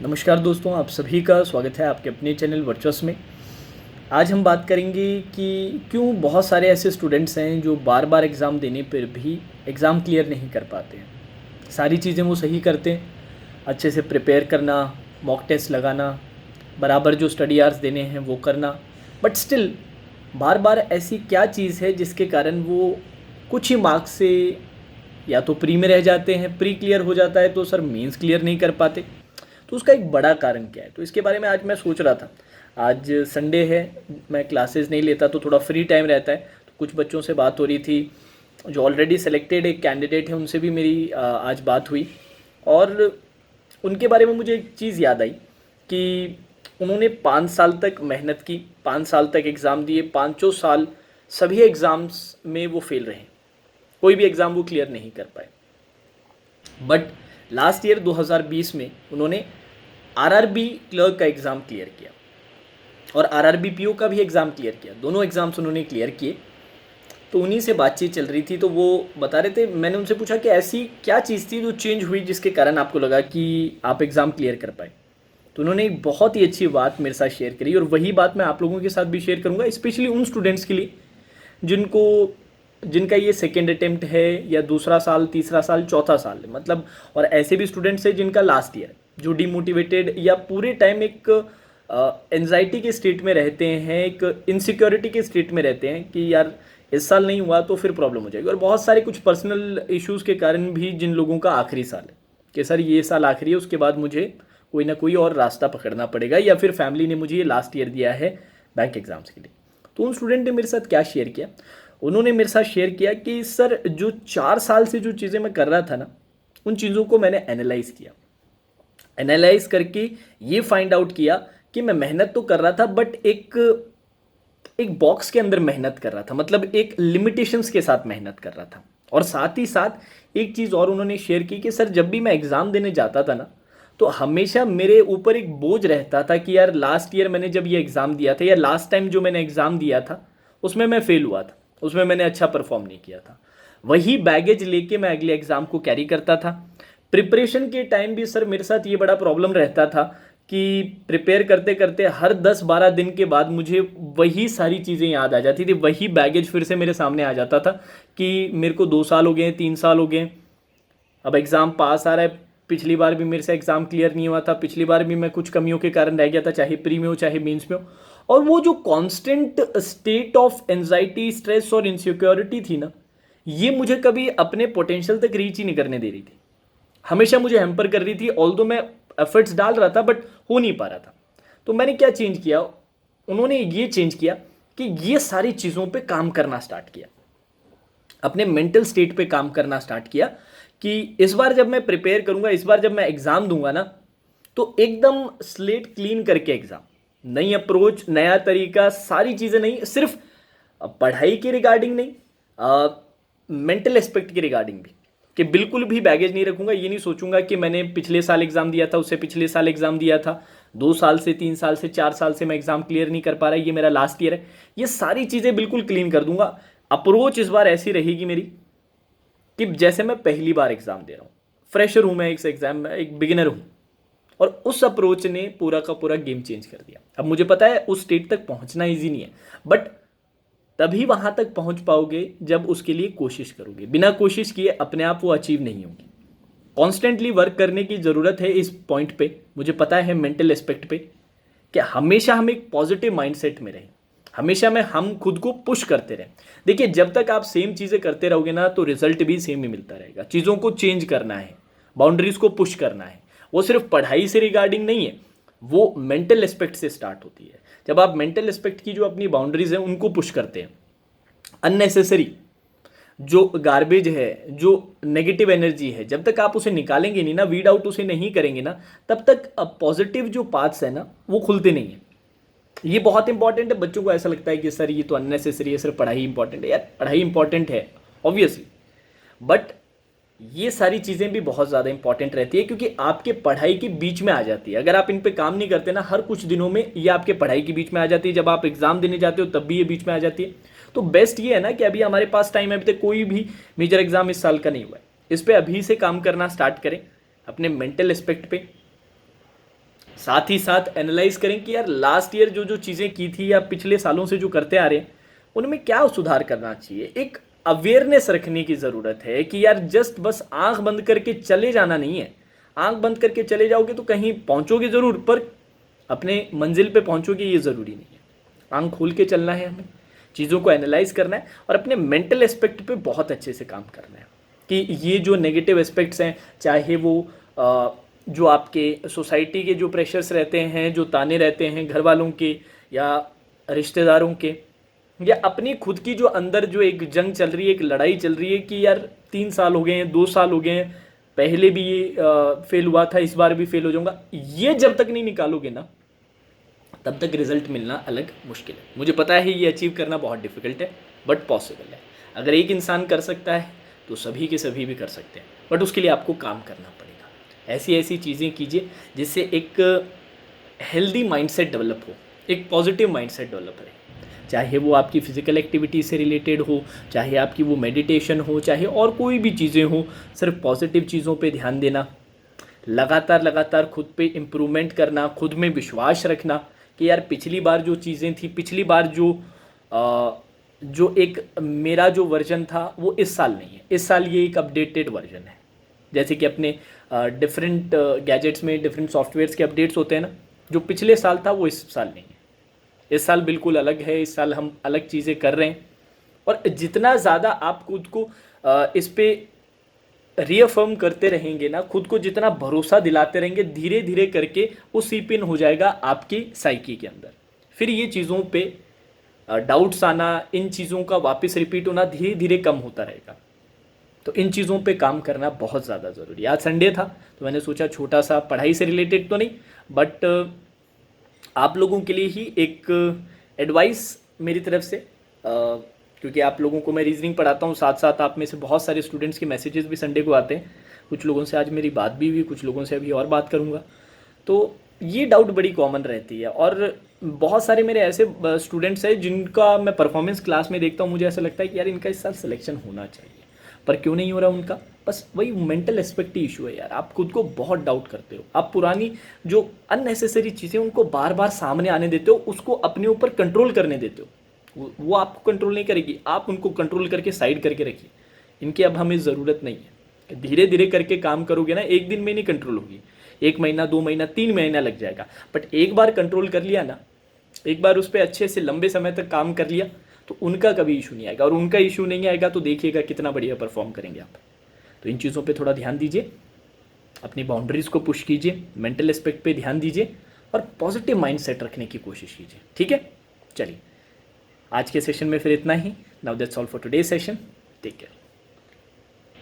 नमस्कार दोस्तों, आप सभी का स्वागत है आपके अपने चैनल वर्चुअस में। आज हम बात करेंगे कि क्यों बहुत सारे ऐसे स्टूडेंट्स हैं जो बार बार एग्ज़ाम देने पर भी एग्ज़ाम क्लियर नहीं कर पाते हैं। सारी चीज़ें वो सही करते हैं, अच्छे से प्रिपेयर करना, मॉक टेस्ट लगाना, बराबर जो स्टडी आवर्स देने हैं वो करना, बट स्टिल बार बार ऐसी क्या चीज़ है जिसके कारण वो कुछ ही मार्क्स से या तो प्री में रह जाते हैं, प्री क्लियर हो जाता है तो सर मेंस क्लियर नहीं कर पाते। तो उसका एक बड़ा कारण क्या है, तो इसके बारे में आज मैं सोच रहा था। आज संडे है, मैं क्लासेस नहीं लेता तो थोड़ा फ्री टाइम रहता है, तो कुछ बच्चों से बात हो रही थी जो ऑलरेडी सेलेक्टेड एक कैंडिडेट है, उनसे भी मेरी आज बात हुई। और उनके बारे में मुझे एक चीज़ याद आई कि उन्होंने 5 साल तक मेहनत की, 5 साल तक एग्ज़ाम दिए, पाँचों साल सभी एग्ज़ाम्स में वो फेल रहे, कोई भी एग्ज़ाम वो क्लियर नहीं कर पाए। बट लास्ट ईयर 2020 में उन्होंने आरआरबी क्लर्क का एग्ज़ाम क्लियर किया और आरआरबी पीओ का भी एग्ज़ाम क्लियर किया। दोनों एग्ज़ाम्स उन्होंने क्लियर किए। तो उन्हीं से बातचीत चल रही थी, तो वो बता रहे थे, मैंने उनसे पूछा कि ऐसी क्या चीज़ थी जो चेंज हुई जिसके कारण आपको लगा कि आप एग्ज़ाम क्लियर कर पाए। तो उन्होंने एक बहुत ही अच्छी बात मेरे साथ शेयर करी और वही बात मैं आप लोगों के साथ भी शेयर करूँगा, स्पेशली उन स्टूडेंट्स के लिए जिनको जिनका ये सेकेंड अटेम्प्ट है या दूसरा साल, तीसरा साल, चौथा साल है, मतलब। और ऐसे भी स्टूडेंट्स हैं जिनका लास्ट ईयर, जो डिमोटिवेटेड या पूरे टाइम एक एनजाइटी के स्टेट में रहते हैं, एक इनसिक्योरिटी के स्टेट में रहते हैं कि यार इस साल नहीं हुआ तो फिर प्रॉब्लम हो जाएगी। और बहुत सारे कुछ पर्सनल इश्यूज़ के कारण भी जिन लोगों का आखिरी साल है कि सर ये साल आखिरी है, उसके बाद मुझे कोई ना कोई और रास्ता पकड़ना पड़ेगा, या फिर फैमिली ने मुझे ये लास्ट ईयर दिया है बैंक एग्ज़ाम्स के लिए। तो उन स्टूडेंट ने मेरे साथ क्या शेयर किया, उन्होंने मेरे साथ शेयर किया कि सर जो 4 साल से जो चीज़ें मैं कर रहा था ना, उन चीज़ों को मैंने एनालाइज किया, एनालाइज करके ये फाइंड आउट किया कि मैं मेहनत तो कर रहा था बट एक एक बॉक्स के अंदर मेहनत कर रहा था, मतलब एक लिमिटेशंस के साथ मेहनत कर रहा था। और साथ ही साथ एक चीज़ और उन्होंने शेयर की कि सर जब भी मैं एग्ज़ाम देने जाता था ना, तो हमेशा मेरे ऊपर एक बोझ रहता था कि यार लास्ट ईयर मैंने जब ये एग्ज़ाम दिया था या लास्ट टाइम जो मैंने एग्ज़ाम दिया था उसमें मैं फेल हुआ था, उसमें मैंने अच्छा परफॉर्म नहीं किया था। वही बैगेज लेके मैं अगले एग्ज़ाम को कैरी करता था। प्रिपरेशन के टाइम भी सर मेरे साथ ये बड़ा प्रॉब्लम रहता था कि प्रिपेयर करते करते हर 10-12 दिन के बाद मुझे वही सारी चीज़ें याद आ जाती थी, वही बैगेज फिर से मेरे सामने आ जाता था कि मेरे को 2 साल हो गए, 3 साल हो गए, अब एग्ज़ाम पास आ रहा है। पिछली बार भी मेरे से एग्ज़ाम क्लियर नहीं हुआ था, पिछली बार भी मैं कुछ कमियों के कारण रह गया था, चाहे प्री में हो चाहे मेंस में हो। और वो जो constant state of anxiety, stress और इनसिक्योरिटी थी ना, ये मुझे कभी अपने पोटेंशियल तक रीच ही नहीं करने दे रही थी, हमेशा मुझे हैम्पर कर रही थी। ऑल्दो मैं एफर्ट्स डाल रहा था बट हो नहीं पा रहा था। तो मैंने क्या चेंज किया, उन्होंने ये चेंज किया कि ये सारी चीज़ों पे काम करना स्टार्ट किया, अपने मेंटल स्टेट पे काम करना स्टार्ट किया कि इस बार जब मैं प्रिपेयर करूंगा, इस बार जब मैं एग्ज़ाम दूंगा ना, तो एकदम स्लेट क्लीन करके एग्ज़ाम, नई अप्रोच, नया तरीका, सारी चीज़ें नहीं, सिर्फ पढ़ाई के रिगार्डिंग नहीं, मेंटल एस्पेक्ट के रिगार्डिंग भी, कि बिल्कुल भी बैगेज नहीं रखूंगा। ये नहीं सोचूंगा कि मैंने पिछले साल एग्ज़ाम दिया था, उससे पिछले साल एग्ज़ाम दिया था, 2 साल से, 3 साल से, 4 साल से मैं एग्ज़ाम क्लियर नहीं कर पा रहा, ये मेरा लास्ट ईयर है। ये सारी चीज़ें बिल्कुल क्लीन कर दूंगा। अप्रोच इस बार ऐसी रहेगी मेरी कि जैसे मैं पहली बार एग्ज़ाम दे रहा हूँ, फ्रेशर हूँ मैं, एक एग्ज़ाम में एक बिगिनर हूँ। और उस अप्रोच ने पूरा का पूरा गेम चेंज कर दिया। अब मुझे पता है उस स्टेट तक पहुँचना ईजी नहीं है, बट तभी वहां तक पहुंच पाओगे जब उसके लिए कोशिश करोगे। बिना कोशिश किए अपने आप वो अचीव नहीं होगी। कॉन्स्टेंटली वर्क करने की ज़रूरत है इस पॉइंट पे, मुझे पता है मेंटल एस्पेक्ट पे, कि हमेशा हम एक पॉजिटिव माइंडसेट में रहें, हमेशा में हम खुद को पुश करते रहें। देखिए, जब तक आप सेम चीज़ें करते रहोगे ना, तो रिजल्ट भी सेम ही मिलता रहेगा। चीज़ों को चेंज करना है, बाउंड्रीज को पुश करना है। वो सिर्फ पढ़ाई से रिगार्डिंग नहीं है, वो मेंटल एस्पेक्ट से स्टार्ट होती है। जब आप मेंटल एस्पेक्ट की जो अपनी बाउंड्रीज हैं उनको पुश करते हैं, अननेसेसरी जो गार्बेज है, जो नेगेटिव एनर्जी है, जब तक आप उसे निकालेंगे नहीं ना, वीड आउट उसे नहीं करेंगे ना, तब तक पॉजिटिव जो पाथ्स है ना वो खुलते नहीं है। ये बहुत इंपॉर्टेंट है। बच्चों को ऐसा लगता है कि सर ये तो अननेसेसरी है, सिर्फ पढ़ाई इंपॉर्टेंट है। यार पढ़ाई इंपॉर्टेंट है ऑब्वियसली, बट ये सारी चीज़ें भी बहुत ज़्यादा इंपॉर्टेंट रहती है, क्योंकि आपके पढ़ाई के बीच में आ जाती है। अगर आप इन पे काम नहीं करते ना, हर कुछ दिनों में ये आपके पढ़ाई के बीच में आ जाती है। जब आप एग्जाम देने जाते हो तब भी ये बीच में आ जाती है। तो बेस्ट ये है ना कि अभी हमारे पास टाइम है, अभी तक कोई भी मेजर एग्जाम इस साल का नहीं हुआ है, इस पर अभी से काम करना स्टार्ट करें, अपने मेंटल एस्पेक्ट पे, साथ ही साथ एनालाइज करें कि यार लास्ट ईयर जो जो चीज़ें की थी या पिछले सालों से जो करते आ रहे हैं उनमें क्या सुधार करना चाहिए। एक अवेयरनेस रखने की ज़रूरत है कि यार जस्ट बस आंख बंद करके चले जाना नहीं है। आंख बंद करके चले जाओगे तो कहीं पहुंचोगे ज़रूर, पर अपने मंजिल पे पहुंचोगे ये ज़रूरी नहीं है। आंख खोल के चलना है, हमें चीज़ों को एनालाइज करना है और अपने मेंटल एस्पेक्ट पे बहुत अच्छे से काम करना है कि ये जो नेगेटिव एस्पेक्ट्स हैं, चाहे वो जो आपके सोसाइटी के जो प्रेशर्स रहते हैं, जो ताने रहते हैं घर वालों के या रिश्तेदारों के, या अपनी खुद की जो अंदर जो एक जंग चल रही है, एक लड़ाई चल रही है कि यार 3 साल हो गए हैं, 2 साल हो गए हैं, पहले भी ये फेल हुआ था, इस बार भी फेल हो जाऊंगा, ये जब तक नहीं निकालोगे ना तब तक रिजल्ट मिलना अलग मुश्किल है। मुझे पता है ये अचीव करना बहुत डिफिकल्ट है, बट पॉसिबल है। अगर एक इंसान कर सकता है तो सभी के सभी भी कर सकते हैं, बट उसके लिए आपको काम करना पड़ेगा। ऐसी ऐसी चीज़ें कीजिए जिससे एक हेल्दी माइंडसेट डेवलप हो, एक पॉजिटिव माइंडसेट डेवलप रहे। चाहे वो आपकी फ़िज़िकल एक्टिविटी से रिलेटेड हो, चाहे आपकी वो मेडिटेशन हो, चाहे और कोई भी चीज़ें हो, सिर्फ पॉजिटिव चीज़ों पे ध्यान देना, लगातार खुद पे इम्प्रूवमेंट करना, खुद में विश्वास रखना कि यार पिछली बार जो चीज़ें थी, पिछली बार जो एक मेरा जो वर्जन था वो इस साल नहीं है, इस साल ये एक अपडेटेड वर्जन है। जैसे कि अपने डिफरेंट गैजेट्स में डिफरेंट सॉफ्टवेयर्स के अपडेट्स होते हैं ना, जो पिछले साल था वो इस साल नहीं है, इस साल बिल्कुल अलग है, इस साल हम अलग चीज़ें कर रहे हैं। और जितना ज़्यादा आप खुद को इस पे रीअफर्म करते रहेंगे ना, खुद को जितना भरोसा दिलाते रहेंगे, धीरे धीरे करके वो सीप इन हो जाएगा आपकी साइकी के अंदर। फिर ये चीज़ों पे डाउट्स आना, इन चीज़ों का वापस रिपीट होना धीरे धीरे कम होता रहेगा। तो इन चीज़ों पे काम करना बहुत ज़्यादा ज़रूरी है। आज संडे था तो मैंने सोचा छोटा सा, पढ़ाई से रिलेटेड तो नहीं, बट आप लोगों के लिए ही एक एडवाइस मेरी तरफ से, क्योंकि आप लोगों को मैं रीजनिंग पढ़ाता हूँ, साथ साथ आप में से बहुत सारे स्टूडेंट्स के मैसेजेस भी संडे को आते हैं। कुछ लोगों से आज मेरी बात भी हुई, कुछ लोगों से अभी और बात करूँगा। तो ये डाउट बड़ी कॉमन रहती है और बहुत सारे मेरे ऐसे स्टूडेंट्स हैं जिनका मैं परफॉर्मेंस क्लास में देखता हूँ, मुझे ऐसा लगता है कि यार इनका इस साल सिलेक्शन होना चाहिए, पर क्यों नहीं हो रहा उनका। बस वही मेंटल एस्पेक्ट ही इशू है यार, आप खुद को बहुत डाउट करते हो, आप पुरानी जो अननेसेसरी चीज़ें उनको बार बार सामने आने देते हो, उसको अपने ऊपर कंट्रोल करने देते हो। वो आपको कंट्रोल नहीं करेगी, आप उनको कंट्रोल करके साइड करके रखिए। इनकी अब हमें ज़रूरत नहीं है। धीरे धीरे करके काम करोगे ना, एक दिन में नहीं कंट्रोल होगी, 1 महीना 2 महीना 3 महीना लग जाएगा, बट एक बार कंट्रोल कर लिया ना, एक बार उस पर अच्छे से लंबे समय तक काम कर लिया तो उनका कभी इशू नहीं आएगा। और उनका इशू नहीं आएगा तो देखिएगा कितना बढ़िया परफॉर्म करेंगे आप। तो इन चीज़ों पे थोड़ा ध्यान दीजिए, अपनी बाउंड्रीज़ को पुश कीजिए, मेंटल एस्पेक्ट पे ध्यान दीजिए और पॉजिटिव माइंड सेट रखने की कोशिश कीजिए। ठीक है, चलिए आज के सेशन में फिर इतना ही। Now that's all for today session. Take care.